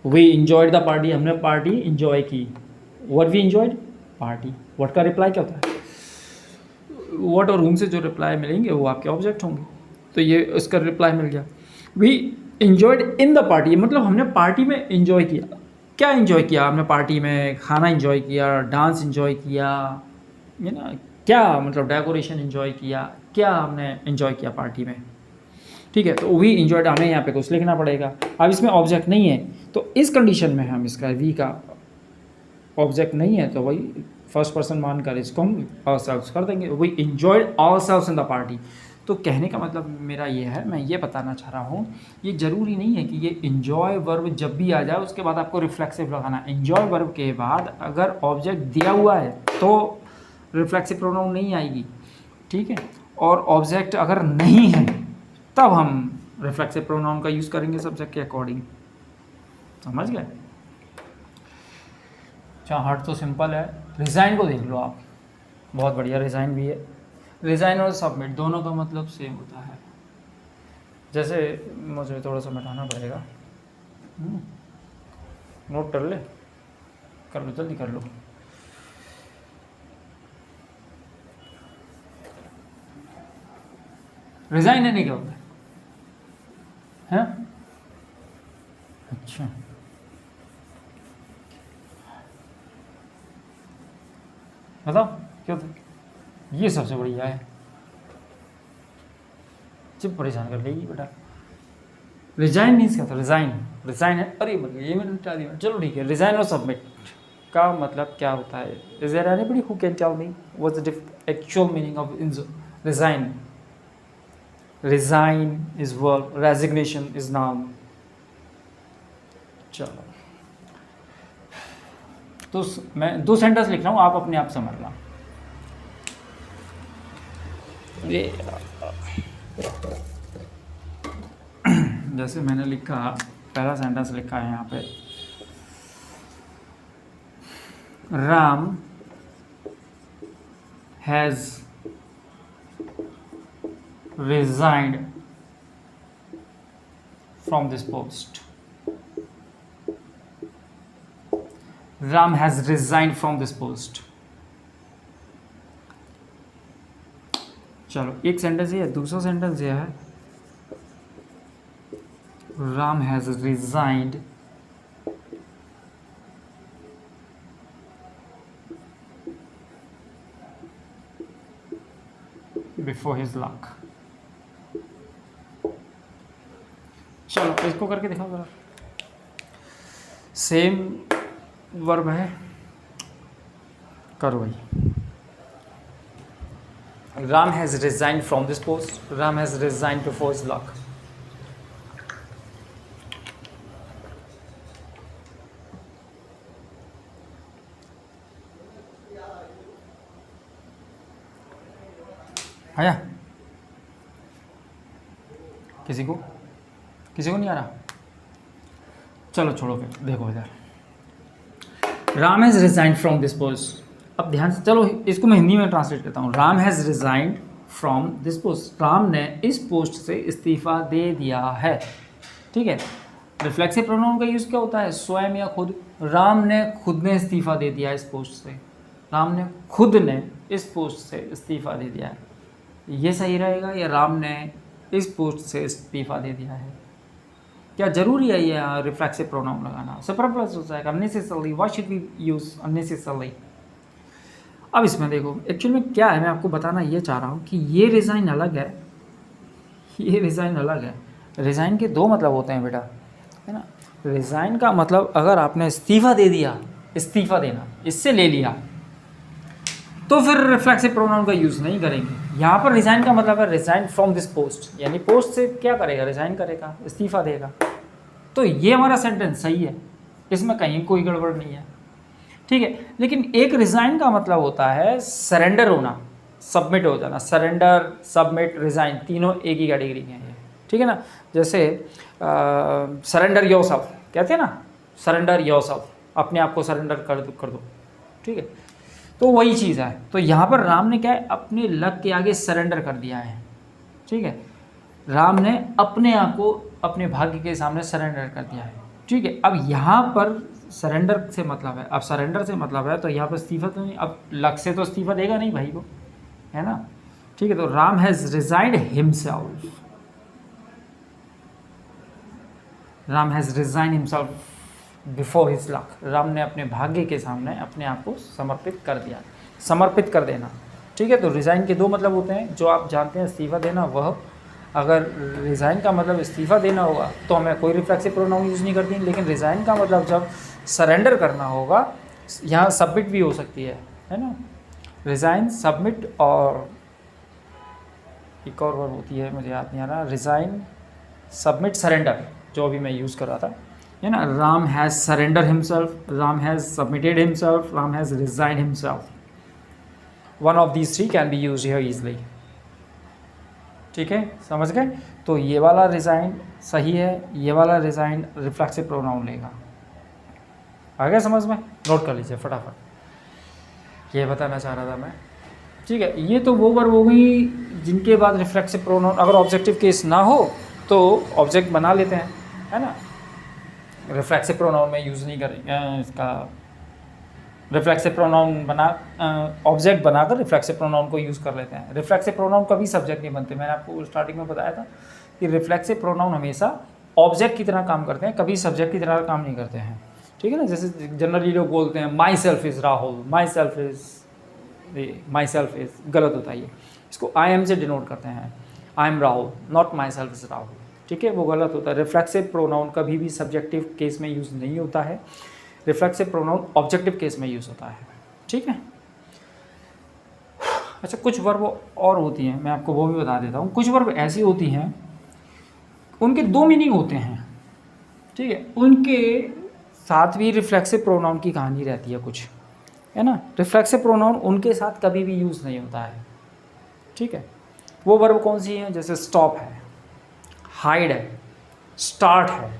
Speaker 1: वी इंजॉयड द पार्टी, हमने पार्टी इंजॉय की। What we enjoyed? Party. What का रिप्लाई क्या होता है? व्हाट और whom से जो रिप्लाई मिलेंगे वो आपके ऑब्जेक्ट होंगे, तो ये इसका रिप्लाई मिल गया। We enjoyed in the party, मतलब हमने पार्टी में इंजॉय किया। क्या इंजॉय किया हमने पार्टी में? खाना इंजॉय किया, डांस इंजॉय किया, ये ना, क्या मतलब डेकोरेशन इंजॉय किया, क्या हमने इंजॉय किया पार्टी में, ठीक है। तो वी इंजॉयड, हमें यहाँ पे कुछ लिखना पड़ेगा। अब इसमें ऑब्जेक्ट नहीं है, तो इस कंडीशन में हम इसका वी का ऑब्जेक्ट नहीं है तो वही फर्स्ट पर्सन मानकर इसको हम आवरसेल्व्स कर देंगे। We enjoyed ourselves in the party. तो कहने का मतलब मेरा ये है, मैं ये बताना चाह रहा हूँ, ये ज़रूरी नहीं है कि ये इंजॉय वर्ब जब भी आ जाए उसके बाद आपको रिफ्लेक्सिव लगाना। इंजॉय वर्ब के बाद अगर ऑब्जेक्ट दिया हुआ है तो रिफ्लेक्सिव प्रोनाउन नहीं आएगी, ठीक है। और ऑब्जेक्ट अगर नहीं है तब हम रिफ्लेक्सिव प्रोनाउन का यूज़ करेंगे सब्जेक्ट के अकॉर्डिंग। समझ गए? अच्छा, हार्ट तो सिंपल है। रिज़ाइन को देख लो आप, बहुत बढ़िया रिज़ाइन भी है। रिज़ाइन और सबमिट दोनों का मतलब सेम होता है। जैसे मुझे थोड़ा सा मिटाना पड़ेगा, नोट कर लो जल्दी कर लो। रिज़ाइन है नहीं क्या होता है? अच्छा, बताओ क्या होता है? ये सबसे बढ़िया है, चुप परेशान कर लेगी बेटा। रिजाइन मीन्स क्या था? रिजाइन है, अरे ये मैंने मिटा दिया, चलो ठीक है। रिजाइन और सबमिट, का मतलब क्या होता है? Is there anybody who can tell me what's the actual meaning of resign? Resign is verb, resignation is noun. चलो, तो मैं 2 सेंटेंस लिख रहा हूँ, आप अपने आप समझना। ये जैसे मैंने लिखा, पहला सेंटेंस लिखा है यहाँ पे, Ram has resigned from this post. Ram has resigned from this post. चलो, एक सेंटेंस ये है। दूसरा सेंटेंस ये है, Ram has resigned before his luck. चलो, इसको करके दिखाओ जरा। सेम वर्ब है, करो भाई। Ram has resigned from this post, Ram has resigned before his luck. आया किसी को नहीं आ रहा? चलो छोड़ो, फिर देखो इधर, Ram has resigned from this post. अब ध्यान से, चलो इसको मैं हिंदी में ट्रांसलेट करता हूँ। Ram has resigned from this post, Ram ने इस पोस्ट से इस्तीफा दे दिया है। ठीक है, रिफ्लेक्सिव प्रोनाउन का यूज़ क्या होता है? स्वयं या खुद। राम ने खुद ने इस्तीफा दे दिया इस पोस्ट से, राम ने खुद ने इस पोस्ट से इस्तीफा दे दिया है। ये सही रहेगा, या राम ने इस पोस्ट से इस्तीफा दे दिया है? क्या जरूरी है ये रिफ्लेक्सिव प्रोनाउन लगाना? सुपरफ्लुअस हो जाएगा, unnecessary. Why should we use unnecessary? अब इसमें देखो, एक्चुअल में क्या है, मैं आपको बताना ये चाह रहा हूँ कि ये रिज़ाइन अलग है, ये रिज़ाइन अलग है। रिज़ाइन के 2 मतलब होते हैं बेटा, है ना। रिज़ाइन का मतलब अगर आपने इस्तीफा दे दिया, इस्तीफा देना, इससे ले लिया, तो फिर रिफ्लेक्सिव प्रोनाउन का यूज़ नहीं करेंगे। यहाँ पर रिज़ाइन का मतलब है रिज़ाइन फ्रॉम दिस पोस्ट, यानी पोस्ट से क्या करेगा? रिज़ाइन करेगा, इस्तीफा देगा। तो ये हमारा सेंटेंस सही है, इसमें कहीं कोई गड़बड़ नहीं है। ठीक है, लेकिन एक रिज़ाइन का मतलब होता है सरेंडर होना, सबमिट हो जाना। सरेंडर, सबमिट, रिज़ाइन, तीनों एक ही कैटेगरी के हैं। ठीक है ना। जैसे सरेंडर योरसेल्फ कहते हैं ना, सरेंडर योरसेल्फ, अपने आप को सरेंडर कर दो। ठीक है, तो वही चीज़ है। तो यहाँ पर राम ने क्या है? अपने लक के आगे सरेंडर कर दिया है। ठीक है, राम ने अपने आप को अपने भाग्य के सामने सरेंडर कर दिया है। ठीक है, अब यहाँ पर सरेंडर से मतलब है, अब सरेंडर से मतलब है तो यहाँ पर इस्तीफा तो नहीं, अब लक से तो इस्तीफा देगा नहीं भाई को, है ना। ठीक है, तो Ram has resigned himself, Ram has resign himself before his luck. Ram ने अपने भाग्य के सामने अपने आप को समर्पित कर दिया, समर्पित कर देना। ठीक है, तो रिज़ाइन के 2 मतलब होते हैं, जो आप जानते हैं, इस्तीफा देना। वह अगर रिज़ाइन का मतलब इस्तीफा देना होगा तो हमें कोई रिफ्लेक्सिव प्रोनाउन यूज़ नहीं करती, लेकिन रिज़ाइन का मतलब जब सरेंडर करना होगा, यहाँ सबमिट भी हो सकती है ना। रिज़ाइन, सबमिट, और एक और वर्ड होती है, मुझे याद नहीं आ रहा। रिज़ाइन, सबमिट, सरेंडर, जो अभी मैं यूज़ कर रहा था, है ना। Ram has surrender himself, Ram has submitted himself, Ram has resigned himself. One of these 3 can be use here easily. ठीक है, समझ गए। तो ये वाला रिजाइन सही है, ये वाला रिजाइन रिफ्लेक्सिव प्रोनाउन लेगा। आ गया समझ में? नोट कर लीजिए फटाफट, ये बताना चाह रहा था मैं। ठीक है, ये तो वो वर्ब हो गई जिनके बाद रिफ्लेक्सिव प्रोनाउन, अगर ऑब्जेक्टिव केस ना हो तो ऑब्जेक्ट बना लेते हैं, है ना। रिफ्लेक्सिव प्रोनाउन में यूज़ नहीं करेंगे इसका, रिफ्लेक्सिव प्रोनाउन बना ऑब्जेक्ट बनाकर रिफ्लेक्सिव प्रोनाउन को यूज़ कर लेते हैं। रिफ्लेक्सिव प्रोनाउन कभी सब्जेक्ट नहीं बनते। मैंने आपको स्टार्टिंग में बताया था कि रिफ्लेक्सिव प्रोनाउन हमेशा ऑब्जेक्ट की तरह काम करते हैं, कभी सब्जेक्ट की तरह काम नहीं करते हैं। ठीक है ना। जैसे जनरली लोग बोलते हैं my self is Rahul, my self is, गलत होता है ये। इसको आई एम से डिनोट करते हैं, I am Rahul, not my self is Rahul. ठीक है, वो गलत होता है। रिफ्लेक्सिव प्रोनाउन कभी भी सब्जेक्टिव केस में यूज़ नहीं होता है। रिफ्लेक्सिव प्रोनाउन ऑब्जेक्टिव केस में यूज़ होता है, ठीक है। अच्छा, कुछ वर्ब और होती हैं, मैं आपको वो भी बता देता हूँ। कुछ वर्ब ऐसी होती हैं, उनके दो मीनिंग होते हैं, ठीक है। उनके साथ भी रिफ्लेक्सिव प्रोनाउन की कहानी रहती है कुछ, है ना। रिफ्लेक्सिव प्रोनाउन उनके साथ कभी भी यूज़ नहीं होता है, ठीक है। वो वर्ब कौन सी हैं? जैसे स्टॉप है, हाइड है, स्टार्ट है,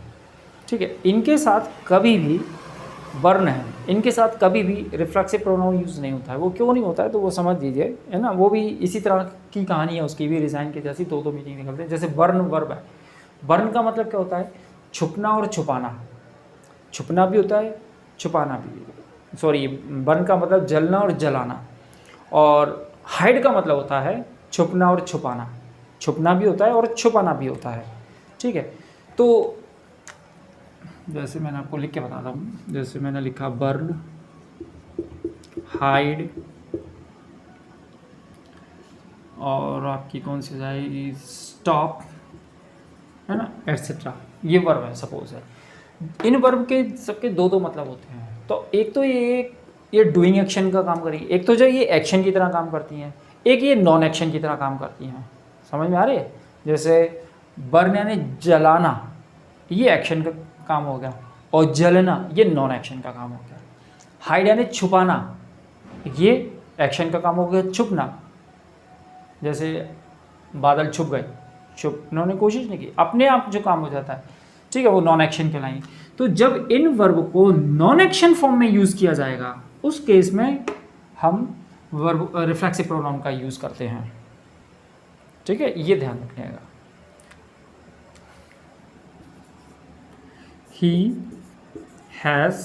Speaker 1: ठीक है। इनके साथ कभी भी, बर्न है, इनके साथ कभी भी रिफ्लेक्सिव प्रोनाउन यूज़ नहीं होता है। वो क्यों नहीं होता है तो वो समझ लीजिए, है ना। वो भी इसी तरह की कहानी है उसकी भी, रिज़ाइन की जैसी दो मीनिंग निकलते हैं। जैसे बर्न वर्ब है, बर्न का मतलब क्या होता है? छुपना और छुपाना। छुपना भी होता है, छुपाना भी, सॉरी, बर्न का मतलब जलना और जलाना। और हाइड का मतलब होता है छुपना और छुपाना। छुपना भी होता है और छुपाना भी होता है, ठीक है। तो जैसे मैंने आपको लिख के बताता हूँ, जैसे मैंने लिखा बर्न, हाइड, और आपकी कौन सी जाएगी, स्टॉप, है ना, एट्सेट्रा। ये वर्ब है, सपोज है। इन वर्ब के सबके दो दो मतलब होते हैं। तो एक तो ये डूइंग एक्शन का काम करेगी, एक तो जो ये एक्शन की तरह काम करती हैं, एक ये नॉन एक्शन की तरह काम करती हैं। समझ में आ रही है? जैसे बर्न यानी जलाना, ये एक्शन का काम हो गया, और जलना ये नॉन एक्शन का काम हो गया। हाइड यानी छुपाना, ये एक्शन का काम हो गया, छुपना। जैसे बादल छुप गए, छुपने की कोशिश नहीं की, अपने आप जो काम हो जाता है, ठीक है, वो नॉन एक्शन कहलाएंगे। तो जब इन वर्ब को नॉन एक्शन फॉर्म में यूज़ किया जाएगा, उस केस में हम वर्ब रिफ्लेक्सिव प्रोनाउन का यूज़ करते हैं, ठीक है। ये ध्यान रखिएगा। He has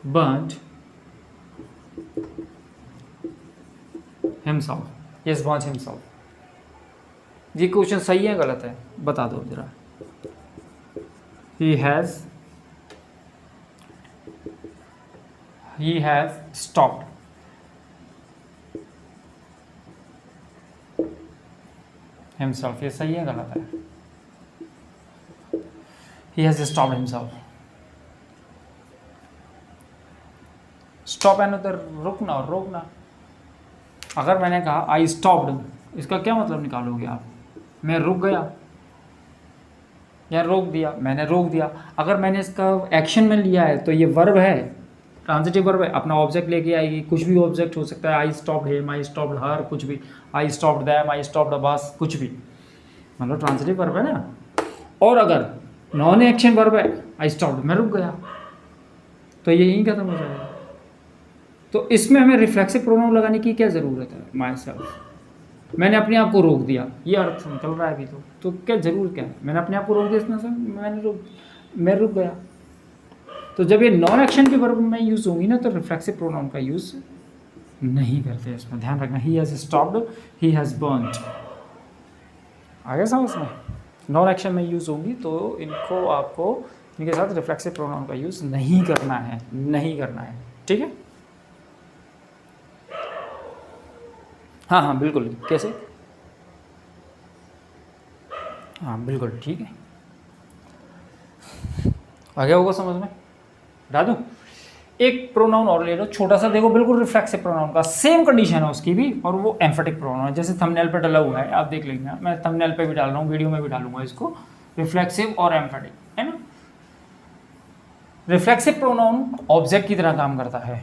Speaker 1: burnt himself. Yes, burnt himself. ये क्वेश्चन सही है गलत है बता दो जरा। He has stopped himself. ये सही है गलत है? He has stopped himself. Stop एन उधर रुकना और रोकना। अगर मैंने कहा आई स्टॉप्ड, इसका क्या मतलब निकालोगे आप? मैं रुक गया या रोक दिया, मैंने रोक दिया। अगर मैंने इसका एक्शन में लिया है तो ये वर्ब है, ट्रांजिटिव वर्ब है, अपना ऑब्जेक्ट लेके आएगी। कुछ भी ऑब्जेक्ट हो सकता है, I stopped him, I stopped her, कुछ भी, I stopped them, I stopped bus, कुछ भी, मतलब ट्रांजिटिव वर्ब है ना। और अगर नॉन एक्शन वर्ब है, आई स्टॉप्ड, मैं रुक गया, तो ये यहीं खत्म हो जाएगा। तो इसमें हमें रिफ्लेक्सिव प्रोनाउन लगाने की क्या ज़रूरत है? माई सेल्फ, मैंने अपने आप को रोक दिया, ये अर्थ निकल रहा है अभी। तो क्या ज़रूर क्या है? मैंने अपने आप को रोक दिया, इसमें से मैं रुक गया। तो जब ये नॉन एक्शन के वर्ब में यूज़ होंगी ना, तो रिफ्लेक्सिव प्रोनाउन का यूज़ नहीं करते। इसमें ध्यान रखना। He has stopped, he has burned, आगे समझ में? नॉन एक्शन में यूज़ होंगी तो इनको आपको, इनके साथ रिफ्लेक्सिव प्रोनाउन का यूज़ नहीं करना है, नहीं करना है, ठीक है। हाँ हाँ बिल्कुल, कैसे? हाँ बिल्कुल ठीक है, आ गया होगा समझ में। बता दूँ, एक प्रोनाउन और ले लो छोटा सा, देखो बिल्कुल रिफ्लेक्सिव प्रोनाउन का सेम कंडीशन है उसकी भी, और वो एम्फेटिक प्रोनाउन है। जैसे थंबनेल पे डाला हुआ है, आप देख लेंगे, मैं थंबनेल पे भी डाल रहा हूँ, वीडियो में भी डालूंगा इसको, रिफ्लेक्सिव और एम्फेटिक, है ना। रिफ्लेक्सिव प्रोनाउन ऑब्जेक्ट की तरह काम करता है,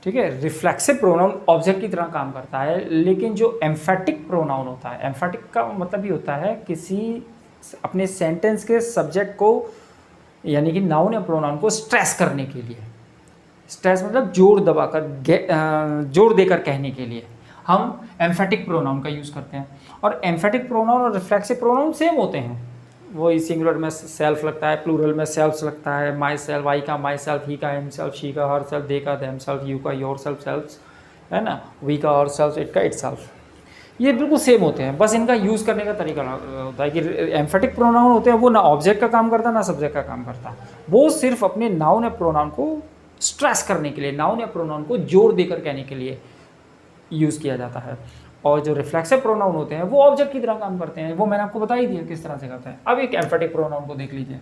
Speaker 1: ठीक है। रिफ्लेक्सिव प्रोनाउन ऑब्जेक्ट की तरह काम करता है, लेकिन जो एम्फेटिक प्रोनाउन होता है, एम्फेटिक का मतलब ये होता है किसी अपने सेंटेंस के सब्जेक्ट को, यानी कि नाउन या प्रोनाउन को स्ट्रेस करने के लिए, स्ट्रेस मतलब जोर दबाकर, जोर देकर कहने के लिए हम एम्फेटिक प्रोनाउन का यूज़ करते हैं। और एम्फेटिक प्रोनाउन और रिफ्लेक्सिव प्रोनाउन सेम होते हैं, वो सिंगुलर में सेल्फ लगता है, प्लूरल में सेल्फ लगता है, माई सेल्फ, आई का माई सेल्फ, ही का हिम सेल्फ, शी का हर सेल्फ, दे का देम सेल्फ, यू का योर सेल्फ, सेल्फ, है ना, वी का और सेल्फ, इट का इट सेल्फ। ये बिल्कुल सेम होते हैं, बस इनका यूज़ करने का तरीका होता है कि एम्फेटिक प्रोनाउन होते हैं वो ना ऑब्जेक्ट का काम करता ना सब्जेक्ट का काम करता, वो सिर्फ अपने नाउन या प्रोनाउन को स्ट्रेस करने के लिए, नाउन या प्रोनाउन को जोर देकर कहने के लिए यूज़ किया जाता है। और जो रिफ्लेक्सिव प्रोनाउन होते हैं वो ऑब्जेक्ट की तरह काम करते हैं, वो मैंने आपको बता ही दिया किस तरह से करते हैं। अब एक एम्फेटिक प्रोनाउन को देख लीजिए।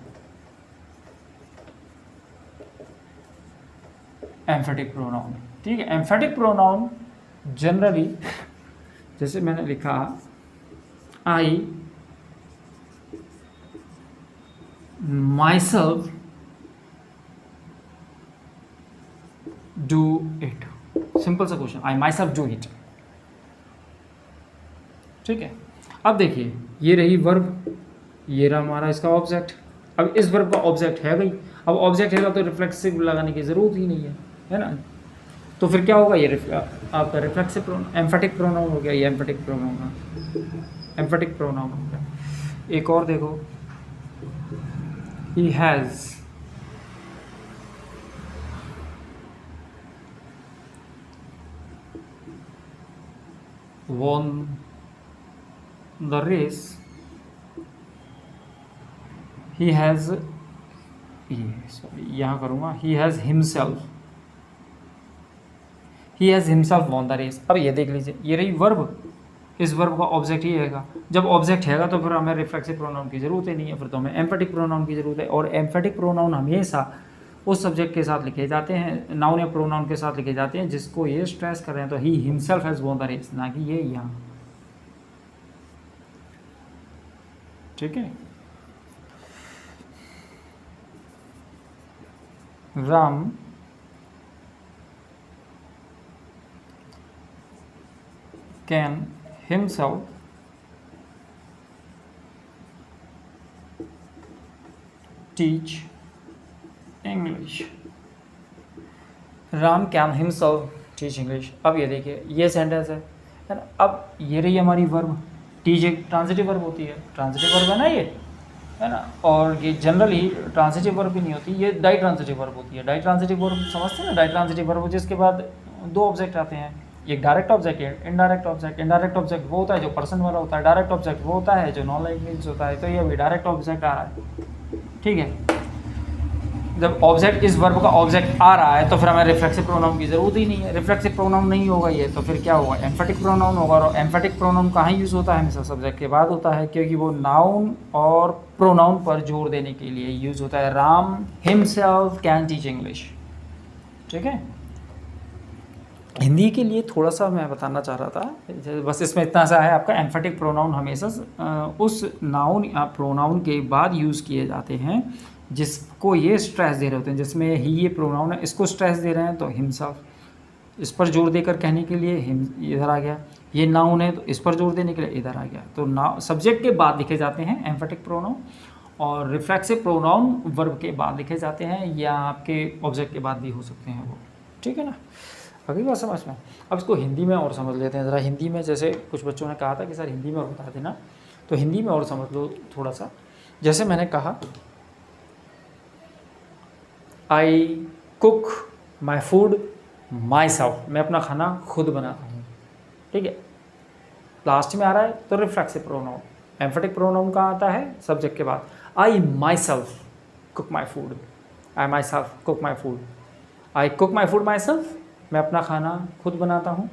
Speaker 1: Emphatic pronoun. ठीक है, एम्फेटिक प्रोनाउन जनरली जैसे मैंने लिखा I myself do it, simple सा question, I myself do it. ठीक है, अब देखिए ये रही वर्ब, ये रहा हमारा इसका ऑब्जेक्ट। अब इस वर्ब का ऑब्जेक्ट है भाई, अब ऑब्जेक्ट है तो रिफ्लेक्सिव लगाने की ज़रूरत ही नहीं है ना। तो फिर क्या होगा, ये आपका रिफ्लेक्सिव प्रोनाउन एम्फेटिक प्रोनाउन हो गया, ये एम्फेटिक प्रोनाउन हो गया। एक और देखो, he has won the race, he has, यहाँ करूँगा he has himself won the race। अब ये देख लीजिए, ये रही वर्ब, इस वर्ब का ऑब्जेक्ट ही रहेगा। जब ऑब्जेक्ट हैगा तो फिर हमें रिफ्लेक्सिव प्रोनाउन की ज़रूरत ही नहीं है, फिर तो हमें एम्फेटिक प्रोनाउन की ज़रूरत है। और एम्फेटिक प्रोनाउन हमेशा उस सब्जेक्ट के साथ लिखे जाते हैं, नाउन या प्रोनाउन के साथ लिखे जाते हैं जिसको ये स्ट्रेस कर रहे हैं, तो he himself has won the race, ना कि ये यहाँ। ठीक है, Ram can himself teach English, Ram can himself teach English. अब ये देखिए ये सेंटेंस है ना। अब ये रही हमारी वर्ब, टीच एक ट्रांजिटिव वर्ब होती है, ट्रांजिटिव वर्ब है ना ये, है ना। और ये जनरली ट्रांजिटिव वर्ब भी नहीं होती, ये डाई ट्रांजिटिव वर्ब होती है। डाई ट्रांजिटिव वर्ब समझते हैं ना, डाई ट्रांजिटिव वर्ब जिसके बाद दो ऑब्जेक्ट आते हैं, एक डायरेक्ट ऑब्जेक्ट है इनडायरेक्ट ऑब्जेक्ट। इनडायरेक्ट ऑब्जेक्ट वो होता है जो पर्सन वाला होता है, डायरेक्ट ऑब्जेक्ट वो होता है जो नॉन लाइफ मीन्स होता है। तो ये अभी डायरेक्ट ऑब्जेक्ट आ रहा है। ठीक है, जब ऑब्जेक्ट इस वर्ब का ऑब्जेक्ट आ रहा है तो फिर हमें रिफ्लेक्सिव प्रोनाउन की ज़रूरत ही नहीं है। रिफ्लेक्सिव प्रोनाउन नहीं होगा ये, तो फिर क्या होगा, एम्फेटिक प्रोनाउन होगा। और एम्फेटिक प्रोनाउन कहाँ यूज़ होता है, हमेशा सब्जेक्ट के बाद होता है, क्योंकि वो नाउन और प्रोनाउन पर जोर देने के लिए यूज़ होता है। Ram himself can teach English. ठीक है, हिंदी के लिए थोड़ा सा मैं बताना चाह रहा था, बस इसमें इतना सा है, आपका एम्फेटिक प्रोनाउन हमेशा उस नाउन या प्रोनाउन के बाद यूज़ किए जाते हैं जिसको ये स्ट्रेस दे रहे होते हैं। जिसमें ही ये प्रोनाउन है, इसको स्ट्रेस दे रहे हैं तो हिमसेल्फ, इस पर जोर देकर कहने के लिए हिम इधर आ गया। ये नाउन है तो इस पर जोर देने के लिए इधर आ गया। तो नाउन सब्जेक्ट के बाद लिखे जाते हैं एम्फेटिक प्रोनाउन, और रिफ्लेक्सिव प्रोनाउन वर्ब के बाद लिखे जाते हैं, या आपके ऑब्जेक्ट के बाद भी हो सकते हैं वो। ठीक है ना, अगली बात समझ में। अब इसको हिंदी में और समझ लेते हैं ज़रा। हिंदी में जैसे कुछ बच्चों ने कहा था कि सर हिंदी में और बता देना, तो हिंदी में और समझ लो थोड़ा सा। जैसे मैंने कहा आई cook my food myself, मैं अपना खाना खुद बनाता हूँ। ठीक है, लास्ट में आ रहा है तो रिफ्लेक्सिव प्रोनाउन। एम्फेटिक प्रोनाउन कहाँ आता है, सब्जेक्ट के बाद। I myself cook my food, I myself cook my food, I cook my food myself, मैं अपना खाना खुद बनाता हूँ।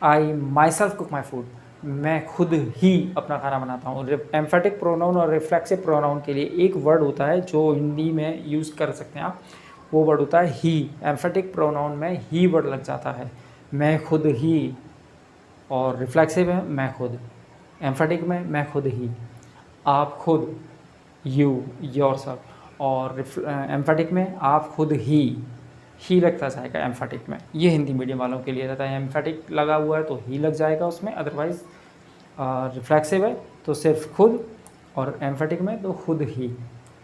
Speaker 1: I myself cook my food, मैं खुद ही अपना खाना बनाता हूँ। एम्फेटिक प्रोनाउन और रिफ्लेक्सिव प्रोनाउन के लिए एक वर्ड होता है जो हिंदी में यूज़ कर सकते हैं आप, वो वर्ड होता है ही। एम्फेटिक प्रोनाउन में ही वर्ड लग जाता है, मैं खुद ही। और रिफ्लेक्सिव है मैं खुद, एम्फेटिक में मैं खुद ही, आप खुद, यू योरसेल्फ। और एम्फेटिक में आप खुद ही लगता जाएगा एम्फेटिक में। ये हिंदी मीडियम वालों के लिए रहता है, एम्फेटिक लगा हुआ है तो ही लग जाएगा उसमें। अदरवाइज़ रिफ्लेक्सिव है तो सिर्फ खुद, और एम्फेटिक में तो खुद ही।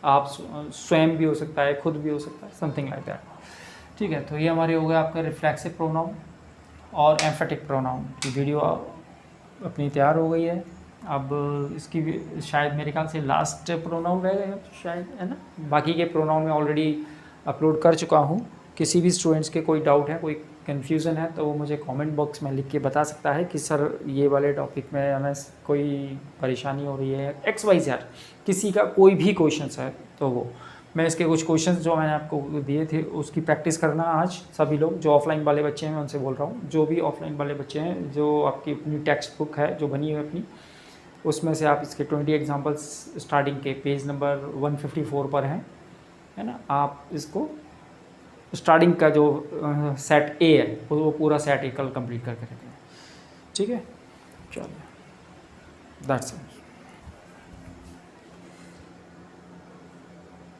Speaker 1: आप स्वयं भी हो सकता है, खुद भी हो सकता है, समथिंग लाइक दैट। ठीक है, तो ये हमारे हो गया आपका रिफ्लेक्सिव प्रोनाउन और एम्फेटिक प्रोनाउन की वीडियो अपनी तैयार हो गई है। अब इसकी शायद मेरे ख्याल से लास्ट प्रोनाउन रह गए शायद, है ना। बाकी के प्रोनाउन में ऑलरेडी अपलोड कर चुका हूँ। किसी भी स्टूडेंट्स के कोई डाउट है, कोई कन्फ्यूज़न है तो वो मुझे कमेंट बॉक्स में लिख के बता सकता है कि सर ये वाले टॉपिक में हमें कोई परेशानी हो रही है, XYZ किसी का कोई भी क्वेश्चंस है तो वो मैं इसके कुछ क्वेश्चंस जो मैंने आपको दिए थे उसकी प्रैक्टिस करना आज सभी लोग। जो ऑफलाइन वाले बच्चे हैं मैं उनसे बोल रहा हूँ, जो भी ऑफलाइन वाले बच्चे हैं, जो आपकी अपनी टेक्स्ट बुक है जो बनी है अपनी, उसमें से आप इसके 20 एग्जाम्पल्स स्टार्टिंग के पेज नंबर 154 पर हैं, है ना। आप इसको स्टार्टिंग का जो सेट ए है वो पूरा सेट ए कल कंप्लीट करके रखेंगे। ठीक है, चलो दैट्स इट।